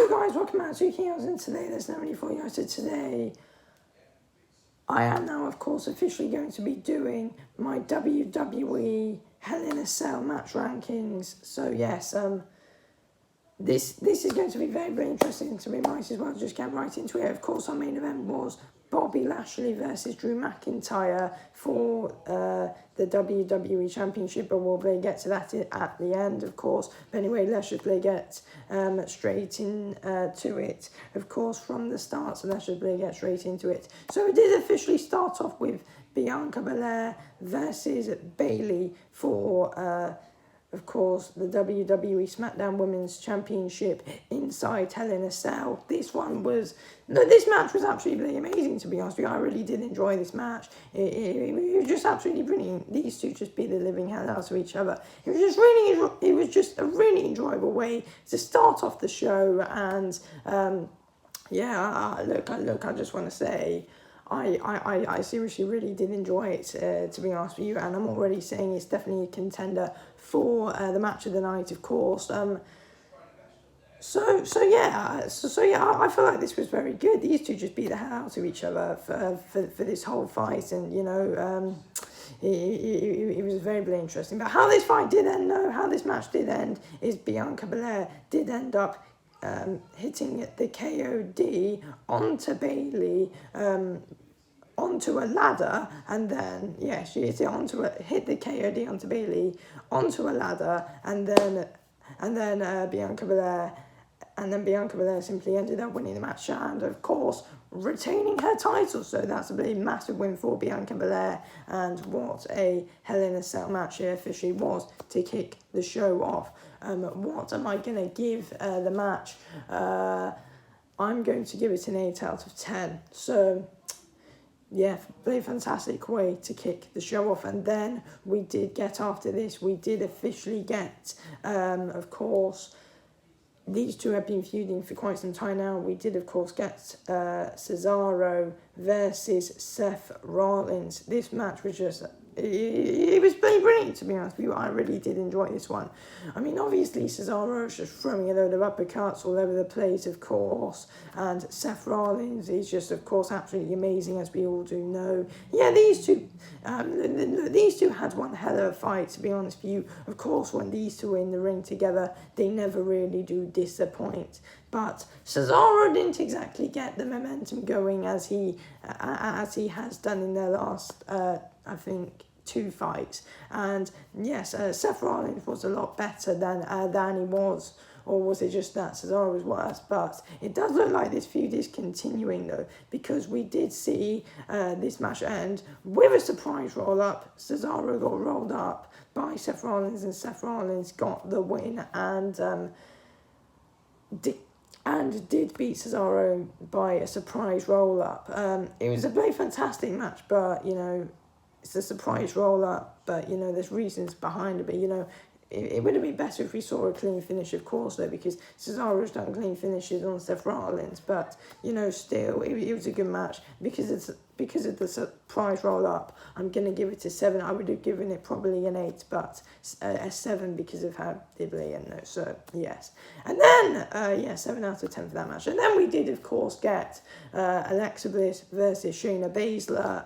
Hello guys, welcome back to King and today there's no for you. So today I am now of course officially going to be doing my WWE Hell in a Cell match rankings. So yes, this is going to be very interesting, so we might as well just get right into it. Of course, our main event was Bobby Lashley versus Drew McIntyre for the WWE Championship, but we'll get to that at the end, of course. But anyway, let's just get straight into it, of course, from the start. So let's just get straight into it. So we did officially start off with Bianca Belair versus Bayley for of course, the WWE SmackDown Women's Championship inside Hell in a Cell. This match was absolutely amazing, to be honest with you. I really did enjoy this match. It was just absolutely brilliant. These two just beat the living hell out of each other. It was just a really enjoyable way to start off the show. And I just want to say, I seriously really did enjoy it, to be honest with you, and I'm already saying it's definitely a contender for the match of the night, of course. I feel like this was very good. These two just beat the hell out of each other for this whole fight, and it was very interesting. But how this fight did end, how this match did end, is Bianca Belair did end up hitting the KOD onto Bayley, onto a ladder, and then she hit the KOD onto Bayley onto a ladder, and then Bianca Belair simply ended up winning the match and of course retaining her title. So that's a really massive win for Bianca Belair, and what a Hell in a Cell match it officially was to kick the show off. What am I going to give the match? I'm going to give it an 8 out of 10. So, yeah, very fantastic way to kick the show off. And then we did officially get, of course, these two have been feuding for quite some time now. We did, of course, get Cesaro versus Seth Rollins. This match was just... It was pretty brilliant, to be honest with you. I really did enjoy this one. I mean, obviously, Cesaro is just throwing a load of uppercuts all over the place, of course. And Seth Rollins is just, of course, absolutely amazing, as we all do know. Yeah, these two had one hell of a fight, to be honest with you. Of course, when these two are in the ring together, they never really do disappoint. But Cesaro didn't exactly get the momentum going as he has done in their last, I think, 2 fights. And yes, Seth Rollins was a lot better than he was. Or was it just that Cesaro was worse? But it does look like this feud is continuing, though, because we did see this match end with a surprise roll-up. Cesaro got rolled up by Seth Rollins, and Seth Rollins got the win and did beat Cesaro by a surprise roll-up. It was a very fantastic match, but, it's a surprise roll-up, but, there's reasons behind it. But, it would have been better if we saw a clean finish, of course, though, because Cesaro's done clean finishes on Seth Rollins. But, still, it was a good match. Because of the surprise roll-up, I'm going to give it a 7. I would have given it probably an 8, but a 7 because of how dibbly and no. So, yes. And then, 7 out of 10 for that match. And then we did, of course, get Alexa Bliss versus Shayna Basler.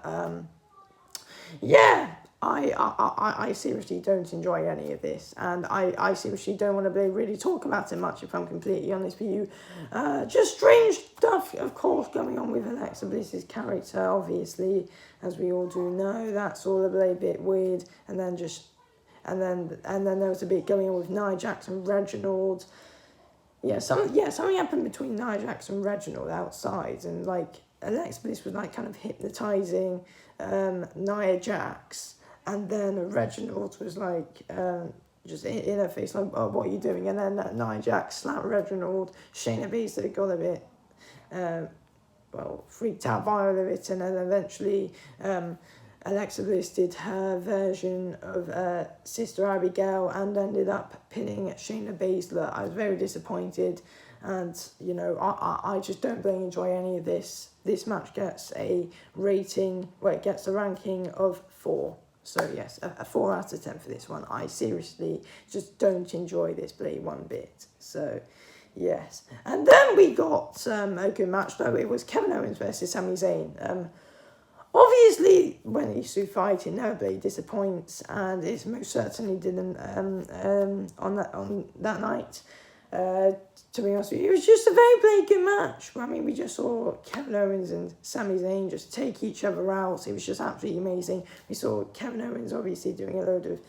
I seriously don't enjoy any of this, and I seriously don't want to really talk about it much, if I'm completely honest with you. Just strange stuff, of course, going on with Alexa Bliss's character, obviously, as we all do know. That's all a bit weird, and then there was a bit going on with Nia Jax and Reginald. Something happened between Nia Jax and Reginald outside, and Alexa Bliss was kind of hypnotizing Nia Jax. And then Reginald was just in her face, oh, what are you doing? And then Nia Jax slapped Reginald. Shayna Baszler got a bit, freaked out by all of it. And then eventually Alexa Bliss did her version of Sister Abigail and ended up pinning Shayna Baszler. I was very disappointed. And, I just don't really enjoy any of this. This match gets a rating, it gets a ranking of 4. So yes, a 4 out of 10 for this one. I seriously just don't enjoy this play one bit. So Yes. And then we got a good match, though. It was Kevin Owens versus Sami Zayn. Obviously, when these two fight, inevitably disappoints, and it most certainly didn't on that night. To be honest with you, it was just a very good match. I mean, we just saw Kevin Owens and Sami Zayn just take each other out. It was just absolutely amazing. We saw Kevin Owens obviously doing a load of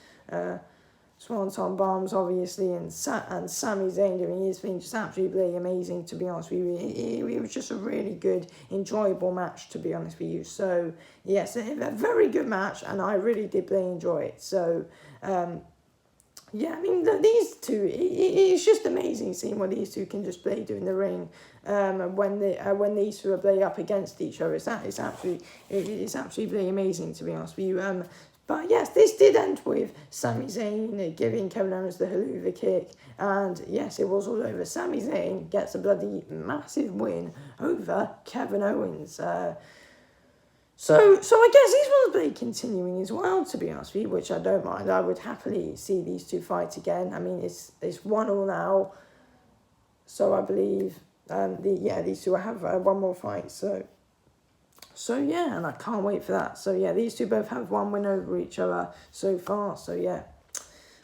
Swanton bombs, obviously, and Sami Zayn doing his thing, just absolutely amazing, to be honest with you. It was just a really good, enjoyable match, to be honest with you. So, yes, a very good match, and I really did enjoy it. So, yeah, I mean, these two, it's just amazing seeing what these two can just do in the ring. When these two are up against each other, it's absolutely amazing, to be honest with you. But yes, this did end with Sami Zayn giving Kevin Owens the haluva kick, and yes, it was all over. Sami Zayn gets a bloody massive win over Kevin Owens. So I guess these ones will be continuing as well, to be honest with you, which I don't mind. I would happily see these two fight again. I mean, it's 1-1 now, so I believe these two have one more fight. So yeah, and I can't wait for that. So yeah, these two both have one win over each other so far. So yeah,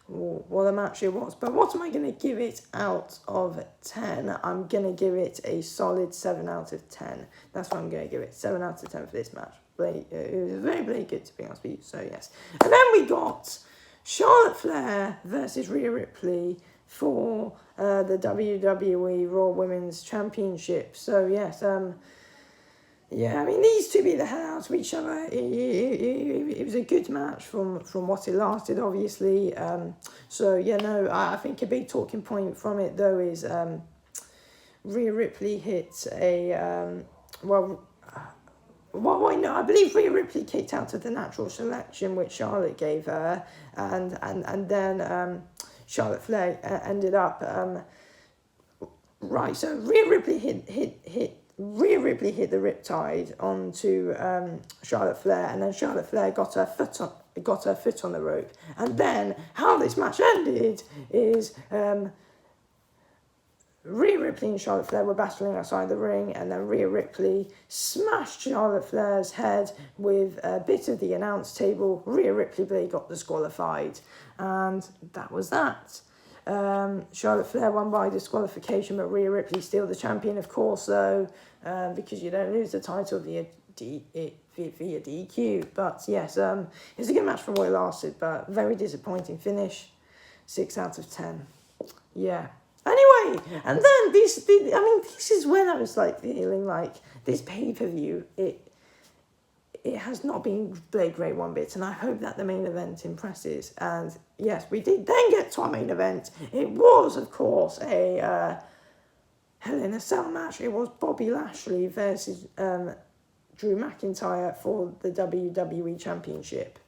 what a match it was. But what am I going to give it out of 10? I'm going to give it a solid 7 out of 10. That's what I'm going to give it. 7 out of 10 for this match. It was very good, to be honest with you. So yes. And then we got Charlotte Flair versus Rhea Ripley for the WWE Raw Women's Championship. So yes, yeah, I mean, these two beat the hell out of each other. It was a good match from what it lasted, obviously. So, yeah, no, I think a big talking point from it, though, is Rhea Ripley hit I believe Rhea Ripley kicked out of the natural selection, which Charlotte gave her, and then Charlotte Flair ended up... right, so Rhea Ripley hit the riptide onto Charlotte Flair, and then Charlotte Flair got her foot on the rope. And then how this match ended is Rhea Ripley and Charlotte Flair were battling outside the ring, and then Rhea Ripley smashed Charlotte Flair's head with a bit of the announce table. Rhea Ripley got disqualified, and that was that. Charlotte Flair won by disqualification, but Rhea Ripley still the champion, of course, though, because you don't lose the title via DQ. But yes, it was a good match for what it lasted, but very disappointing finish. 6 out of 10. Yeah. Anyway, and then this is when I was like feeling like this pay-per-view, it has not been played great one bit, and I hope that the main event impresses. And yes, we did then get to our main event. It was, of course, a Hell in a Cell match. It was Bobby Lashley versus Drew McIntyre for the WWE Championship.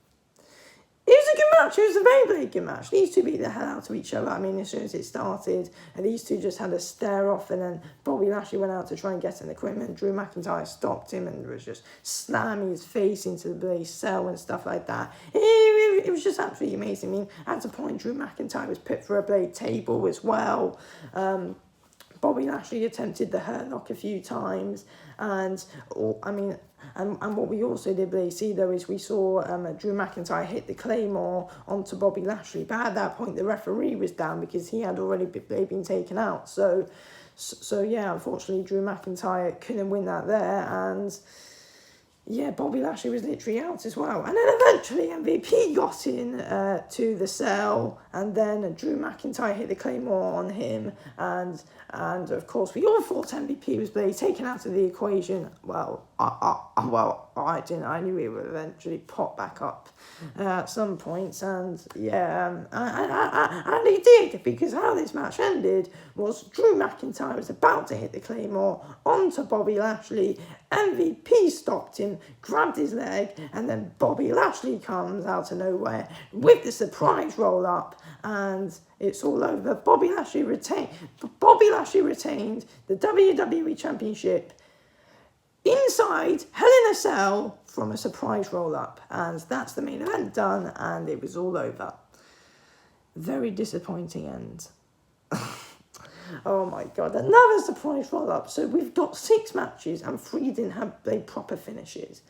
It was a good match. It was a very good match. These two beat the hell out of each other. I mean, as soon as it started, and these two just had a stare off, and then Bobby Lashley went out to try and get an equipment. Drew McIntyre stopped him and was just slamming his face into the bloody cell and stuff like that. It was just absolutely amazing. I mean, at a point, Drew McIntyre was put for a blade table as well. Bobby Lashley attempted the Hurt Lock a few times, and what we also did see, though, is we saw Drew McIntyre hit the Claymore onto Bobby Lashley, but at that point the referee was down because he had already been taken out. So yeah, unfortunately Drew McIntyre couldn't win that there, and yeah, Bobby Lashley was literally out as well. And then eventually MVP got in to the cell, and then Drew McIntyre hit the Claymore on him, and of course we all thought MVP was taken out of the equation. Well, I didn't. I knew he would eventually pop back up at some points, and yeah, and he did, because how this match ended was Drew McIntyre was about to hit the Claymore onto Bobby Lashley. MVP stopped him, grabbed his leg, and then Bobby Lashley comes out of nowhere with the surprise roll up, and it's all over. Bobby Lashley retained the WWE Championship inside Hell in a Cell from a surprise roll up, and that's the main event done, and it was all over. Very disappointing end. Oh my God, another surprise roll-up. So we've got 6 matches and 3 didn't have proper finishes.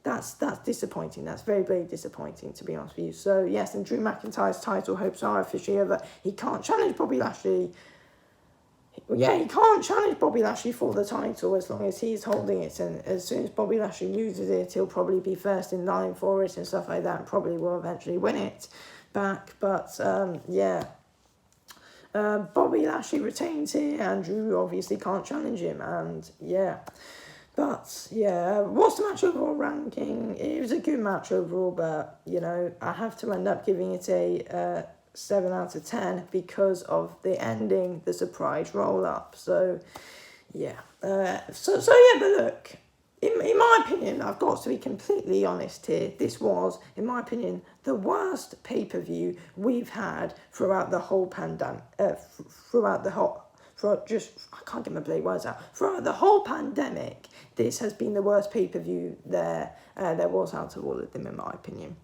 That's disappointing. That's very, very disappointing, to be honest with you. So, yes, and Drew McIntyre's title hopes are officially over. He can't challenge Bobby Lashley. Yeah, he can't challenge Bobby Lashley for the title as long as he's holding it. And as soon as Bobby Lashley loses it, he'll probably be first in line for it and stuff like that. And probably will eventually win it back. But, yeah. Bobby Lashley retains here, and Drew obviously can't challenge him. And, yeah. But, yeah, what's the match overall ranking? It was a good match overall, but, you know, I have to end up giving it a 7 out of 10 because of the ending, the surprise roll-up. So, yeah. So yeah, but look, in my opinion, I've got to be completely honest here. This was, in my opinion, the worst pay-per-view we've had throughout the whole pandemic. I can't get my bloody words out. Throughout the whole pandemic, this has been the worst pay-per-view there was out of all of them, in my opinion.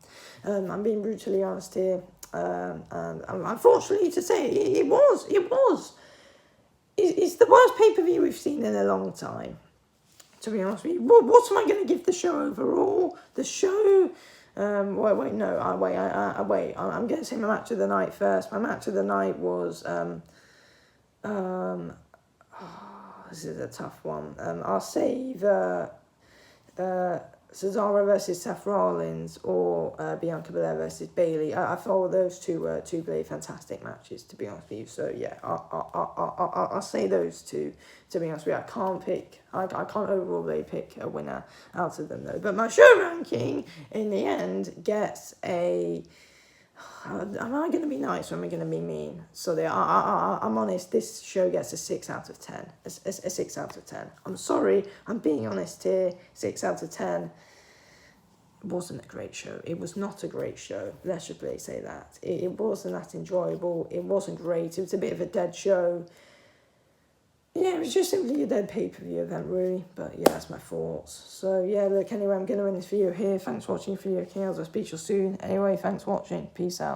I'm being brutally honest here. And unfortunately to say, it's the worst pay-per-view we've seen in a long time, to be honest with you. What am I going to give the show overall? The show... I'm going to say my match of the night first. My match of the night was... this is a tough one. I'll save Cesaro versus Seth Rollins or Bianca Belair versus Bayley. I thought those two were two very fantastic matches, to be honest with you. So yeah, I'll say those two, to be honest with you. I can't overall really pick a winner out of them though. But my show ranking in the end gets a... Am I going to be nice or am I going to be mean? So I'm honest, this show gets a 6 out of 10. A 6 out of 10. I'm sorry, I'm being honest here. 6 out of 10. It wasn't a great show. It was not a great show. Let's just really say that. It wasn't that enjoyable. It wasn't great. It was a bit of a dead show. Yeah, it was just simply a dead pay-per-view event, really. But yeah, that's my thoughts. So yeah, look, anyway, I'm going to end this video here. Thanks for watching the video, I'll speak to you soon. Anyway, thanks for watching. Peace out.